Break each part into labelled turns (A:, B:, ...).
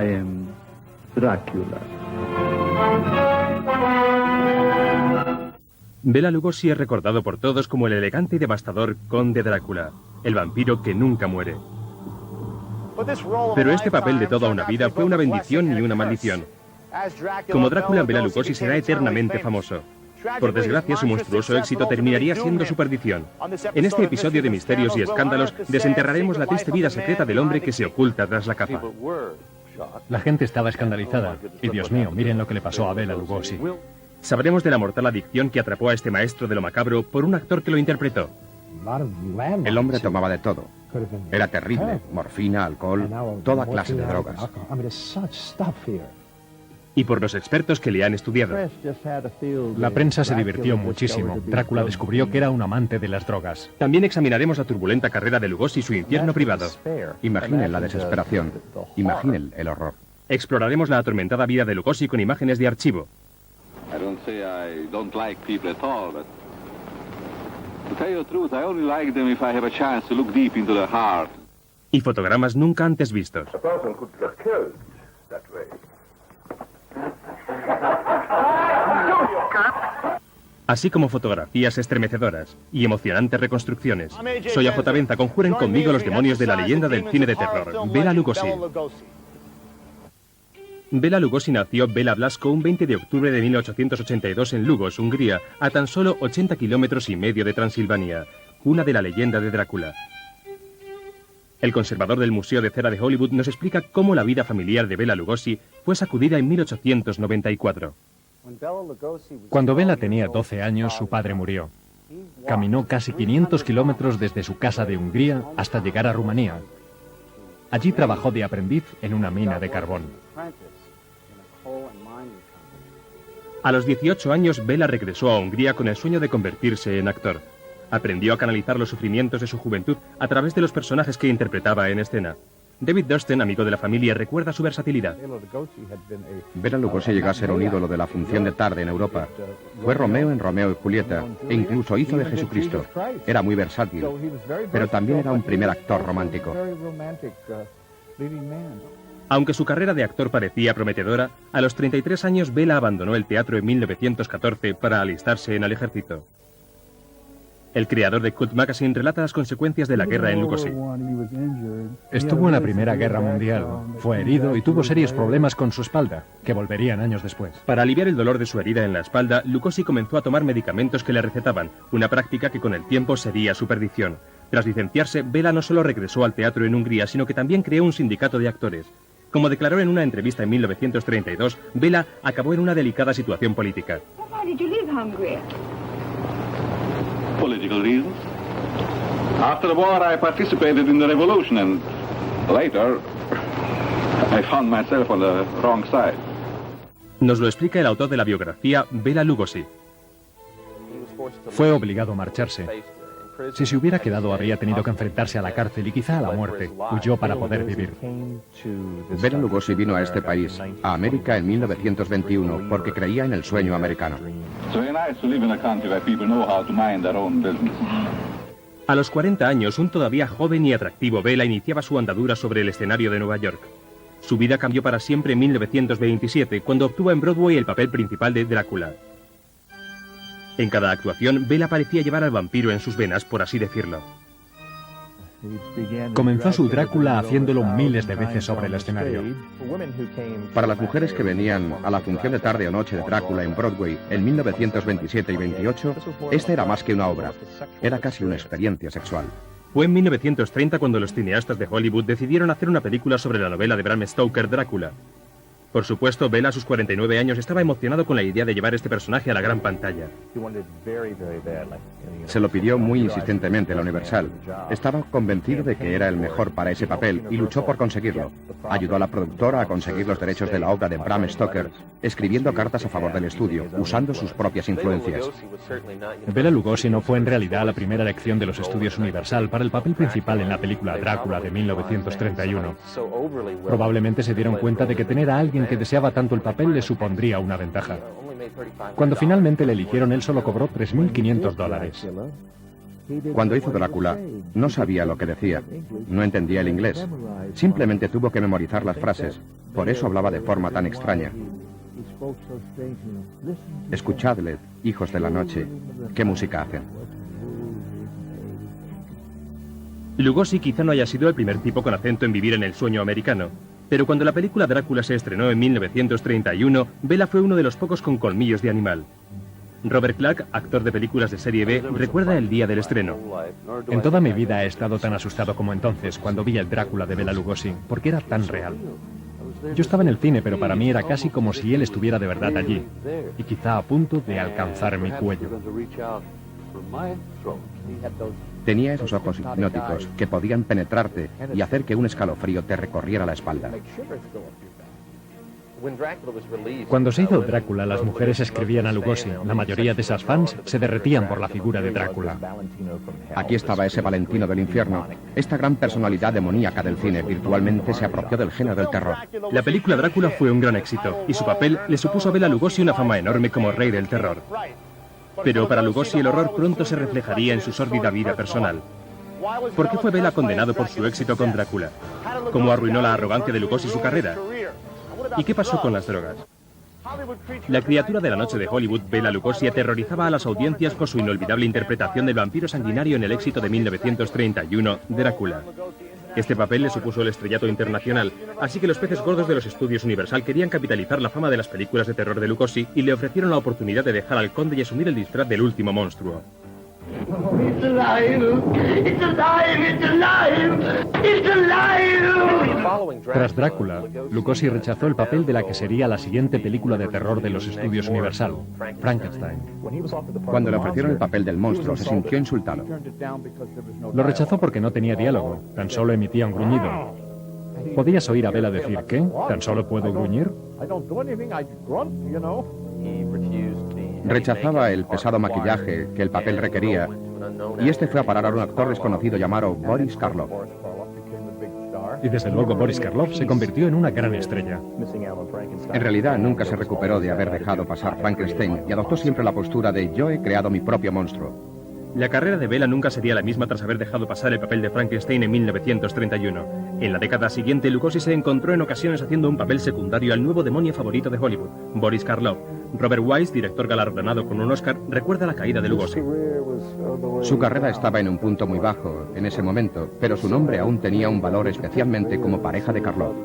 A: I am Dracula.
B: Bela Lugosi es recordado por todos como el elegante y devastador conde Drácula, el vampiro que nunca muere. Pero este papel de toda una vida fue una bendición y una maldición. Como Drácula, Bela Lugosi será eternamente famoso. Por desgracia, su monstruoso éxito terminaría siendo su perdición. En este episodio de Misterios y Escándalos, desenterraremos la triste vida secreta del hombre que se oculta tras la capa.
C: La gente estaba escandalizada. Y Dios mío, miren lo que le pasó a Bela Lugosi.
B: Sabremos de la mortal adicción que atrapó a este maestro de lo macabro por un actor que lo interpretó.
D: El hombre tomaba de todo. Era terrible. Morfina, alcohol, toda clase de drogas.
B: Y por los expertos que le han estudiado.
C: La prensa se divirtió muchísimo. Drácula descubrió que era un amante de las drogas.
B: También examinaremos la turbulenta carrera de Lugosi y su infierno privado.
D: Imaginen la desesperación. Imaginen el horror.
B: Exploraremos la atormentada vida de Lugosi con imágenes de archivo.
E: I don't say I don't like people at all, but to tell you the truth, I only like them if I have a chance to look deep into their heart.
B: Y fotogramas nunca antes vistos. Así como fotografías estremecedoras y emocionantes reconstrucciones. Soy AJ Benza, conjuren conmigo los demonios de la leyenda del cine de terror, Bela Lugosi. Bela Lugosi nació Bela Blasko un 20 de octubre de 1882 en Lugos, Hungría, a tan solo 80 kilómetros y medio de Transilvania, cuna de la leyenda de Drácula. El conservador del Museo de Cera de Hollywood nos explica cómo la vida familiar de Bela Lugosi fue sacudida en 1894.
C: Cuando Bela tenía 12 años, su padre murió. Caminó casi 500 kilómetros desde su casa de Hungría hasta llegar a Rumanía. Allí trabajó de aprendiz en una mina de carbón.
B: A los 18 años, Bela regresó a Hungría con el sueño de convertirse en actor. Aprendió a canalizar los sufrimientos de su juventud a través de los personajes que interpretaba en escena. David Dursten, amigo de la familia, recuerda su versatilidad.
D: Bela Lugosi llegó a ser un ídolo de la función de tarde en Europa. Fue Romeo en Romeo y Julieta, e incluso hizo de Jesucristo. Era muy versátil, pero también era un primer actor romántico.
B: Aunque su carrera de actor parecía prometedora, a los 33 años Bela abandonó el teatro en 1914 para alistarse en el ejército. El creador de Cult Magazine relata las consecuencias de la guerra en Lugosi.
C: Estuvo en la Primera Guerra Mundial, fue herido y tuvo serios problemas con su espalda, que volverían años después.
B: Para aliviar el dolor de su herida en la espalda, Lugosi comenzó a tomar medicamentos que le recetaban, una práctica que con el tiempo sería su perdición. Tras licenciarse, Bela no solo regresó al teatro en Hungría, sino que también creó un sindicato de actores. Como declaró en una entrevista en 1932, Bela acabó en una delicada situación política.
E: Political reasons. After the war, I participated in the revolution, and later, I found myself on the wrong side.
B: Nos lo explica el autor de la biografía, Bela Lugosi.
C: Fue obligado a marcharse. Si se hubiera quedado, habría tenido que enfrentarse a la cárcel y quizá a la muerte. Huyó para poder vivir.
D: Bela Lugosi vino a este país, a América, en 1921, porque creía en el sueño americano.
B: A los 40 años, un todavía joven y atractivo Bela iniciaba su andadura sobre el escenario de Nueva York. Su vida cambió para siempre en 1927, cuando obtuvo en Broadway el papel principal de Drácula. En cada actuación, Bela parecía llevar al vampiro en sus venas, por así decirlo.
C: Comenzó su Drácula haciéndolo miles de veces sobre el escenario.
D: Para las mujeres que venían a la función de tarde o noche de Drácula en Broadway en 1927 y 28, esta era más que una obra. Era casi una experiencia sexual.
B: Fue en 1930 cuando los cineastas de Hollywood decidieron hacer una película sobre la novela de Bram Stoker, Drácula. Por supuesto, Bela a sus 49 años estaba emocionado con la idea de llevar este personaje a la gran pantalla.
D: Se lo pidió muy insistentemente la Universal. Estaba convencido de que era el mejor para ese papel y luchó por conseguirlo. Ayudó a la productora a conseguir los derechos de la obra de Bram Stoker, escribiendo cartas a favor del estudio, usando sus propias influencias.
C: Bela Lugosi no fue en realidad la primera elección de los estudios Universal para el papel principal en la película Drácula de 1931. Probablemente se dieron cuenta de que tener a alguien que deseaba tanto el papel le supondría una ventaja. Cuando finalmente le eligieron, él solo cobró $3.500.
D: Cuando hizo Drácula, no sabía lo que decía, no entendía el inglés. Simplemente tuvo que memorizar las frases. Por eso hablaba de forma tan extraña. Escuchadle, hijos de la noche, qué música hacen.
B: Lugosi quizá no haya sido el primer tipo con acento en vivir en el sueño americano, pero cuando la película Drácula se estrenó en 1931, Bela fue uno de los pocos con colmillos de animal. Robert Clark, actor de películas de serie B, recuerda el día del estreno.
C: En toda mi vida he estado tan asustado como entonces, cuando vi el Drácula de Bela Lugosi, porque era tan real. Yo estaba en el cine, pero para mí era casi como si él estuviera de verdad allí, y quizá a punto de alcanzar mi cuello.
D: Tenía esos ojos hipnóticos que podían penetrarte y hacer que un escalofrío te recorriera la espalda.
C: Cuando se hizo Drácula, las mujeres escribían a Lugosi. La mayoría de esas fans se derretían por la figura de Drácula.
D: Aquí estaba ese Valentino del infierno. Esta gran personalidad demoníaca del cine virtualmente se apropió del género del terror.
B: La película Drácula fue un gran éxito, y su papel le supuso a Bela Lugosi una fama enorme como rey del terror. Pero para Lugosi el horror pronto se reflejaría en su sórdida vida personal. ¿Por qué fue Bela condenado por su éxito con Drácula? ¿Cómo arruinó la arrogancia de Lugosi su carrera? ¿Y qué pasó con las drogas? La criatura de la noche de Hollywood, Bela Lugosi, aterrorizaba a las audiencias por su inolvidable interpretación del vampiro sanguinario en el éxito de 1931, Drácula. Este papel le supuso el estrellato internacional, así que los peces gordos de los estudios Universal querían capitalizar la fama de las películas de terror de Lugosi y le ofrecieron la oportunidad de dejar al conde y asumir el disfraz del último monstruo.
F: It's alive! It's alive! It's alive! It's alive!
C: Tras Drácula, Lugosi rechazó el papel de la que sería la siguiente película de terror de los estudios Universal, Frankenstein.
D: Cuando le ofrecieron el papel del monstruo, se sintió insultado.
C: Lo rechazó porque no tenía diálogo, tan solo emitía un gruñido. ¿Podías oír a Bela decir qué? ¿Tan solo puedo gruñir?
D: Rechazaba el pesado maquillaje que el papel requería, y este fue a parar a un actor desconocido llamado Boris Karloff.
C: Y desde luego Boris Karloff se convirtió en una gran estrella.
D: En realidad nunca se recuperó de haber dejado pasar Frankenstein y adoptó siempre la postura de yo he creado mi propio monstruo.
B: La carrera de Bela nunca sería la misma tras haber dejado pasar el papel de Frankenstein en 1931. En la década siguiente, Lugosi se encontró en ocasiones haciendo un papel secundario al nuevo demonio favorito de Hollywood, Boris Karloff. Robert Wise, director galardonado con un Oscar, recuerda la caída de Lugosi.
D: Su carrera estaba en un punto muy bajo en ese momento, pero su nombre aún tenía un valor especialmente como pareja de Karloff.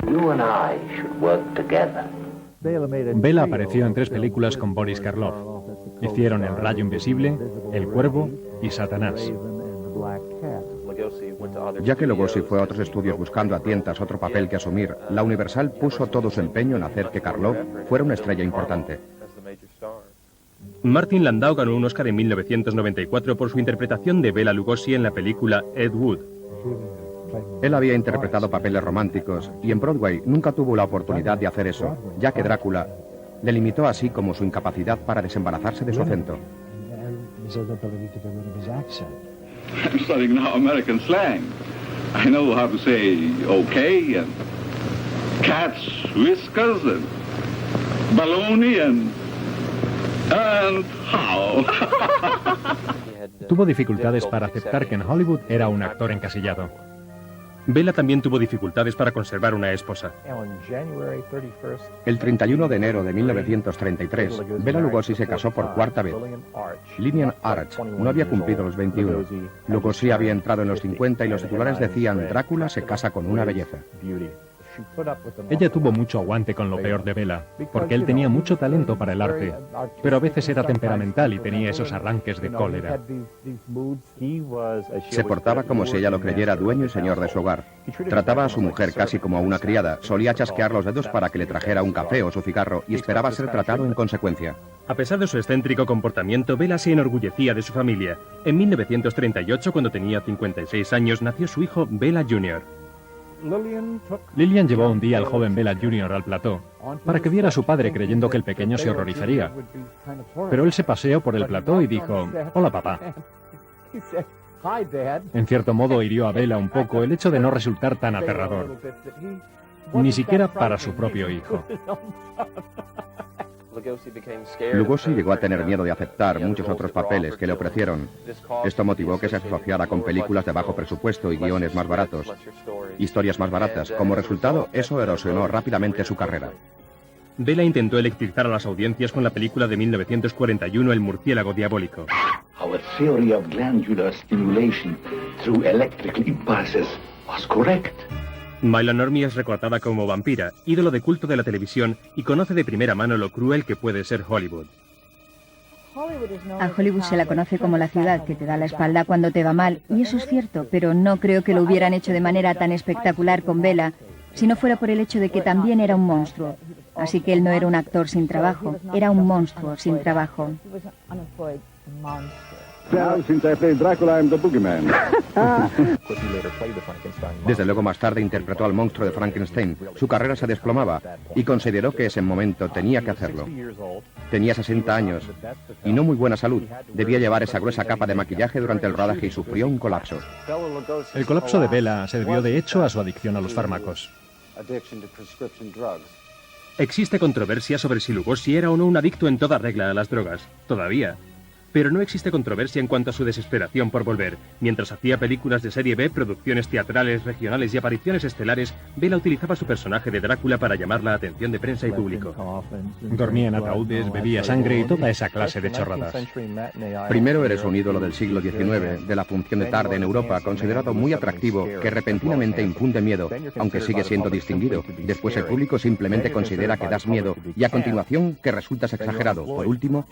F: You and I should work together.
C: Bela apareció en 3 películas con Boris Karloff. Hicieron El Rayo Invisible, El Cuervo y Satanás.
D: Ya que Lugosi fue a otros estudios buscando a tientas otro papel que asumir, la Universal puso todo su empeño en hacer que Karloff fuera una estrella importante.
B: Martin Landau ganó un Oscar en 1994 por su interpretación de Bela Lugosi en la película Ed Wood.
D: Él había interpretado papeles románticos y en Broadway nunca tuvo la oportunidad de hacer eso, ya que Drácula le limitó así como su incapacidad para desembarazarse de su acento.
E: I'm studying now American slang. I know how to say okay and cat's whiskers and baloney and how.
C: Tuvo dificultades para aceptar que en Hollywood era un actor encasillado.
B: Bela también tuvo dificultades para conservar una esposa.
D: El 31 de enero de 1933, Bela Lugosi se casó por 4ª vez. Lillian Arch no había cumplido los 21. Lugosi había entrado en los 50 y los titulares decían Drácula se casa con una belleza.
C: Ella tuvo mucho aguante con lo peor de Bela, porque él tenía mucho talento para el arte, pero a veces era temperamental y tenía esos arranques de cólera.
D: Se portaba como si ella lo creyera dueño y señor de su hogar. Trataba a su mujer casi como a una criada, solía chasquear los dedos para que le trajera un café o su cigarro y esperaba ser tratado en consecuencia.
B: A pesar de su excéntrico comportamiento, Bela se enorgullecía de su familia. En 1938, cuando tenía 56 años, nació su hijo Bela Jr.
C: Lillian llevó un día al joven Bela Jr. al plató para que viera a su padre creyendo que el pequeño se horrorizaría. Pero él se paseó por el plató y dijo, «Hola, papá». En cierto modo hirió a Bela un poco el hecho de no resultar tan aterrador, ni siquiera para su propio hijo.
D: Lugosi llegó a tener miedo de aceptar muchos otros papeles que le ofrecieron. Esto motivó que se asociara con películas de bajo presupuesto y guiones más baratos, historias más baratas. Como resultado, eso erosionó rápidamente su carrera.
B: Bela intentó electrizar a las audiencias con la película de 1941 El murciélago diabólico.
F: Our theory of glandular stimulation through electrical impulses was correct.
B: Maila Nurmi es recordada como vampira, ídolo de culto de la televisión, y conoce de primera mano lo cruel que puede ser Hollywood.
G: A Hollywood se la conoce como la ciudad que te da la espalda cuando te va mal, y eso es cierto, pero no creo que lo hubieran hecho de manera tan espectacular con Bela, si no fuera por el hecho de que también era un monstruo. Así que él no era un actor sin trabajo, era un monstruo sin trabajo.
E: Now, since I played Dracula, I'm the boogeyman.
D: Desde luego más tarde interpretó al monstruo de Frankenstein. Su carrera se desplomaba y consideró que ese momento tenía que hacerlo. Tenía 60 años y no muy buena salud. Debía llevar esa gruesa capa de maquillaje durante el rodaje y sufrió un colapso.
C: El colapso de Bela se debió de hecho a su adicción a los fármacos.
B: Existe controversia sobre si Lugosi era o no un adicto en toda regla a las drogas, todavía. Pero no existe controversia en cuanto a su desesperación por volver. Mientras hacía películas de serie B, producciones teatrales, regionales y apariciones estelares, Bela utilizaba su personaje de Drácula para llamar la atención de prensa y público.
C: Dormía en ataúdes, bebía sangre y toda esa clase de chorradas.
D: Primero eres un ídolo del siglo XIX, de la función de tarde en Europa, considerado muy atractivo, que repentinamente infunde miedo, aunque sigue siendo distinguido. Después el público simplemente considera que das miedo y a continuación que resultas exagerado. Por último,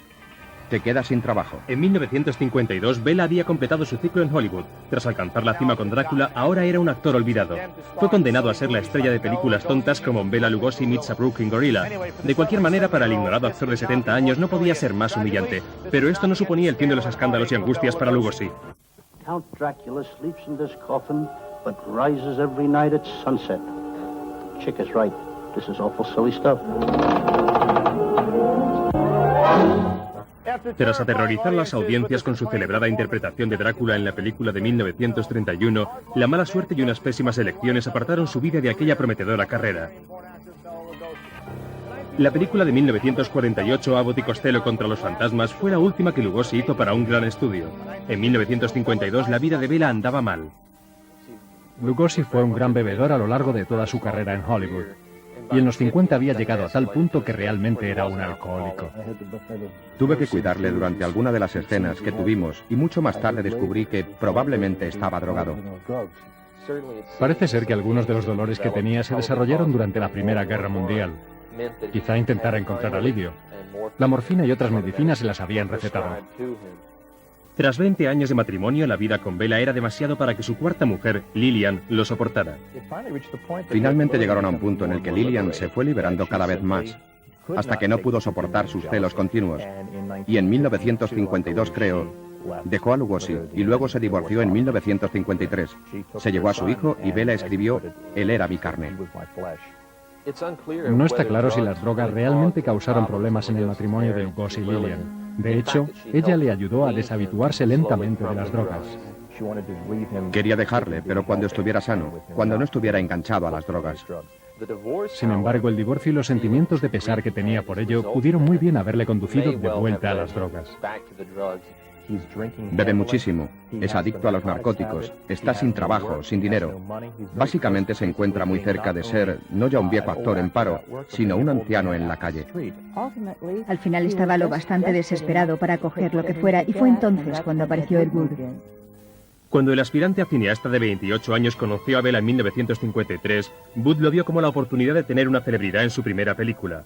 D: te quedas sin trabajo.
B: En 1952, Bela había completado su ciclo en Hollywood. Tras alcanzar la cima con Drácula, ahora era un actor olvidado. Fue condenado a ser la estrella de películas tontas como Bela Lugosi meets a Brooklyn Gorilla. De cualquier manera, para el ignorado actor de 70 años no podía ser más humillante. Pero esto no suponía el fin de los escándalos y angustias para Lugosi.
H: Count Dracula sleeps in this coffin, but rises every night at sunset. Chick is right. This is awful silly stuff.
B: Tras aterrorizar las audiencias con su celebrada interpretación de Drácula en la película de 1931, la mala suerte y unas pésimas elecciones apartaron su vida de aquella prometedora carrera. La película de 1948, Abbott y Costello contra los fantasmas, fue la última que Lugosi hizo para un gran estudio. En 1952 la vida de Bela andaba mal.
C: Lugosi fue un gran bebedor a lo largo de toda su carrera en Hollywood. Y en los 50 había llegado a tal punto que realmente era un alcohólico.
D: Tuve que cuidarle durante alguna de las escenas que tuvimos y mucho más tarde descubrí que probablemente estaba drogado.
C: Parece ser que algunos de los dolores que tenía se desarrollaron durante la Primera Guerra Mundial. Quizá intentara encontrar alivio. La morfina y otras medicinas se las habían recetado.
B: Tras 20 años de matrimonio, la vida con Bela era demasiado para que su cuarta mujer, Lillian, lo soportara.
D: Finalmente llegaron a un punto en el que Lillian se fue liberando cada vez más, hasta que no pudo soportar sus celos continuos. Y en 1952, creo, dejó a Lugosi y luego se divorció en 1953. Se llevó a su hijo y Bela escribió «Él era mi carne».
C: No está claro si las drogas realmente causaron problemas en el matrimonio de Lugosi y Lillian. De hecho, ella le ayudó a deshabituarse lentamente de las drogas.
D: Quería dejarle, pero cuando estuviera sano, cuando no estuviera enganchado a las drogas.
C: Sin embargo, el divorcio y los sentimientos de pesar que tenía por ello pudieron muy bien haberle conducido de vuelta a las drogas.
D: Bebe muchísimo, es adicto a los narcóticos, está sin trabajo, sin dinero. Básicamente se encuentra muy cerca de ser no ya un viejo actor en paro, sino un anciano en la calle.
G: Al final estaba lo bastante desesperado para coger lo que fuera y fue entonces cuando apareció Ed Wood.
B: Cuando el aspirante a cineasta de 28 años conoció a Bela en 1953, Wood lo vio como la oportunidad de tener una celebridad en su primera película.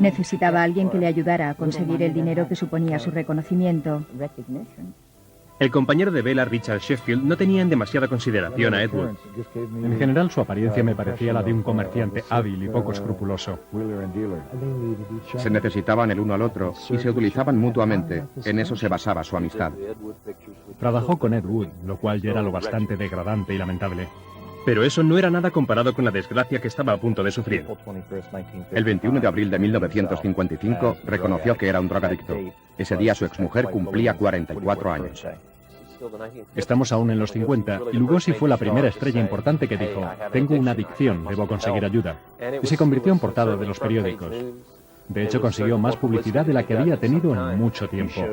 G: Necesitaba a alguien que le ayudara a conseguir el dinero que suponía su reconocimiento.
B: El compañero de Bela, Richard Sheffield, no tenía en demasiada consideración a Ed Wood.
C: En general, su apariencia me parecía la de un comerciante hábil y poco escrupuloso.
D: Se necesitaban el uno al otro y se utilizaban mutuamente. En eso se basaba su amistad.
C: Trabajó con Ed Wood, lo cual ya era lo bastante degradante y lamentable.
B: Pero eso no era nada comparado con la desgracia que estaba a punto de sufrir.
D: El 21 de abril de 1955 reconoció que era un drogadicto. Ese día su exmujer cumplía 44 años.
C: Estamos aún en los 50 y Lugosi fue la primera estrella importante que dijo: tengo una adicción, debo conseguir ayuda. Y se convirtió en portada de los periódicos. De hecho, consiguió más publicidad de la que había tenido en mucho tiempo.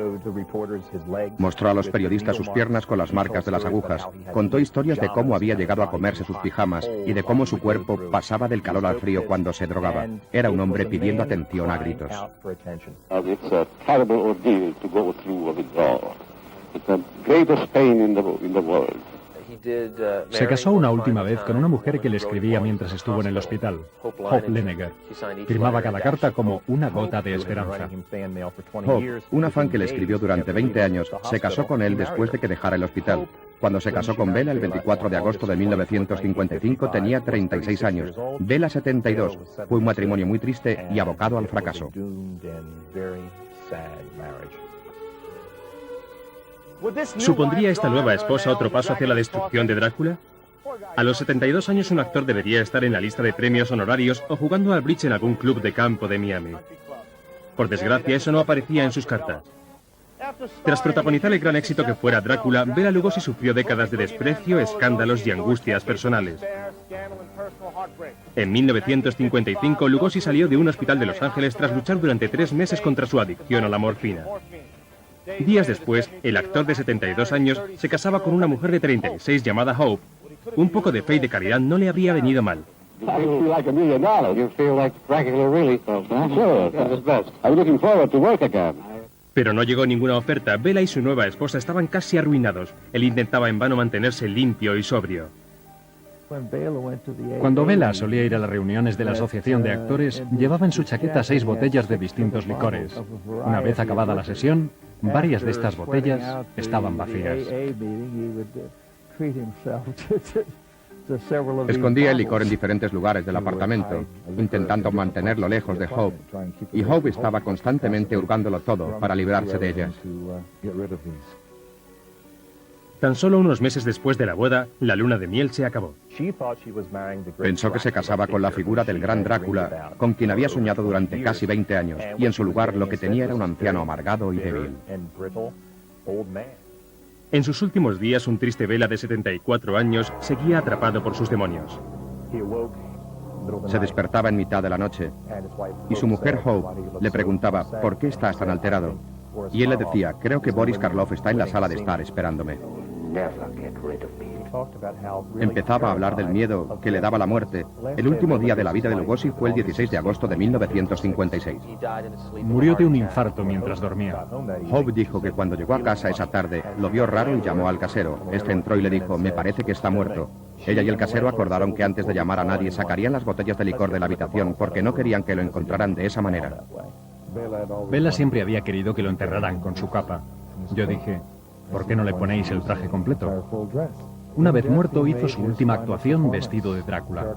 D: Mostró a los periodistas sus piernas con las marcas de las agujas. Contó historias de cómo había llegado a comerse sus pijamas y de cómo su cuerpo pasaba del calor al frío cuando se drogaba. Era un hombre pidiendo atención a gritos.
I: It's a terrible ordeal to go through a withdrawal. It's the greatest pain in the world.
C: Se casó una última vez con una mujer que le escribía mientras estuvo en el hospital, Hope Lenneger. Firmaba cada carta como una gota de esperanza.
D: Hope, una fan que le escribió durante 20 años, se casó con él después de que dejara el hospital. Cuando se casó con Bella el 24 de agosto de 1955 tenía 36 años. Bella 72. Fue un matrimonio muy triste y abocado al fracaso.
B: ¿Supondría esta nueva esposa otro paso hacia la destrucción de Drácula? A los 72 años un actor debería estar en la lista de premios honorarios o jugando al bridge en algún club de campo de Miami. Por desgracia, eso no aparecía en sus cartas. Tras protagonizar el gran éxito que fuera Drácula, Bela Lugosi sufrió décadas de desprecio, escándalos y angustias personales. En 1955, Lugosi salió de un hospital de Los Ángeles tras luchar durante 3 meses contra su adicción a la morfina. Días después, el actor de 72 años se casaba con una mujer de 36 llamada Hope. Un poco de fe y de caridad no le habría venido mal. Pero no llegó ninguna oferta. Bela y su nueva esposa estaban casi arruinados. Él intentaba en vano mantenerse limpio y sobrio.
C: Cuando Bela solía ir a las reuniones de la Asociación de Actores, llevaba en su chaqueta 6 botellas de distintos licores. Una vez acabada la sesión, varias de estas botellas estaban vacías.
D: Escondía el licor en diferentes lugares del apartamento, intentando mantenerlo lejos de Hope. Y Hope estaba constantemente hurgándolo todo para librarse de ellas.
B: Tan solo unos meses después de la boda, la luna de miel se acabó.
D: Pensó que se casaba con la figura del gran Drácula, con quien había soñado durante casi 20 años, y en su lugar lo que tenía era un anciano amargado y débil.
B: En sus últimos días, un triste Bela de 74 años seguía atrapado por sus demonios.
D: Se despertaba en mitad de la noche, y su mujer Hope le preguntaba, ¿por qué estás tan alterado? Y él le decía, creo que Boris Karloff está en la sala de estar esperándome. Empezaba a hablar del miedo que le daba la muerte. El último día de la vida de Lugosi fue el 16 de agosto de 1956.
C: Murió de un infarto mientras dormía.
D: Hope dijo que cuando llegó a casa esa tarde, lo vio raro y llamó al casero. Este entró y le dijo, me parece que está muerto. Ella y el casero acordaron que antes de llamar a nadie sacarían las botellas de licor de la habitación porque no querían que lo encontraran de esa manera.
C: Bela siempre había querido que lo enterraran con su capa. Yo dije, ¿por qué no le ponéis el traje completo? Una vez muerto, hizo su última actuación vestido de Drácula.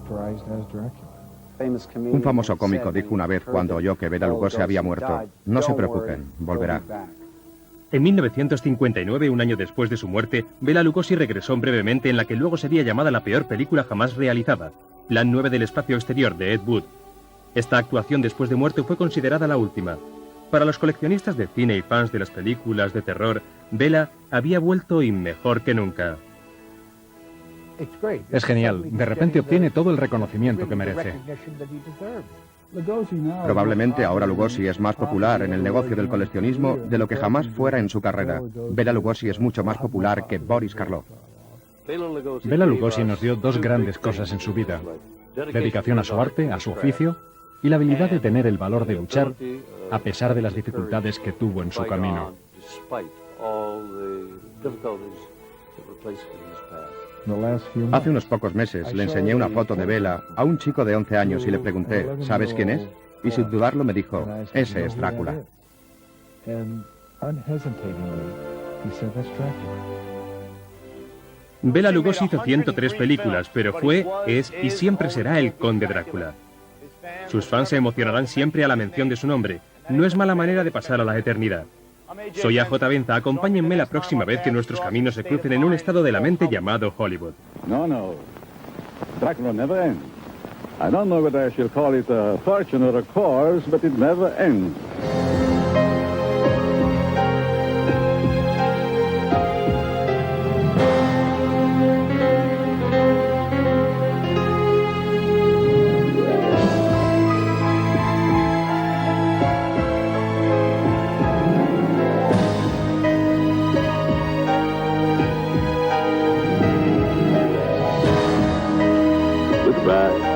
D: Un famoso cómico dijo una vez cuando oyó que Bela Lugosi había muerto, no se preocupen, volverá.
B: En 1959, un año después de su muerte, Bela Lugosi regresó brevemente en la que luego sería llamada la peor película jamás realizada, Plan 9 del espacio exterior de Ed Wood. Esta actuación después de muerte fue considerada la última. Para los coleccionistas de cine y fans de las películas de terror, Bela había vuelto y mejor que nunca.
C: Es genial. De repente obtiene todo el reconocimiento que merece.
D: Probablemente ahora Lugosi es más popular en el negocio del coleccionismo de lo que jamás fuera en su carrera. Bela Lugosi es mucho más popular que Boris Karloff.
C: Bela Lugosi nos dio 2 grandes cosas en su vida: dedicación a su arte, a su oficio, y la habilidad de tener el valor de luchar a pesar de las dificultades que tuvo en su camino.
D: Hace unos pocos meses le enseñé una foto de Bela a un chico de 11 años y le pregunté, ¿sabes quién es? Y sin dudarlo me dijo, ese es Drácula.
B: Bela Lugosi hizo 103 películas, pero fue, es y siempre será el Conde Drácula. Sus fans se emocionarán siempre a la mención de su nombre. No es mala manera de pasar a la eternidad. Soy AJ Benza, acompáñenme la próxima vez que nuestros caminos se crucen en un estado de la mente llamado Hollywood.
E: No. Dracula never ends. I don't know whether I shall call it a fortune or a course, but it never ends.
I: Right.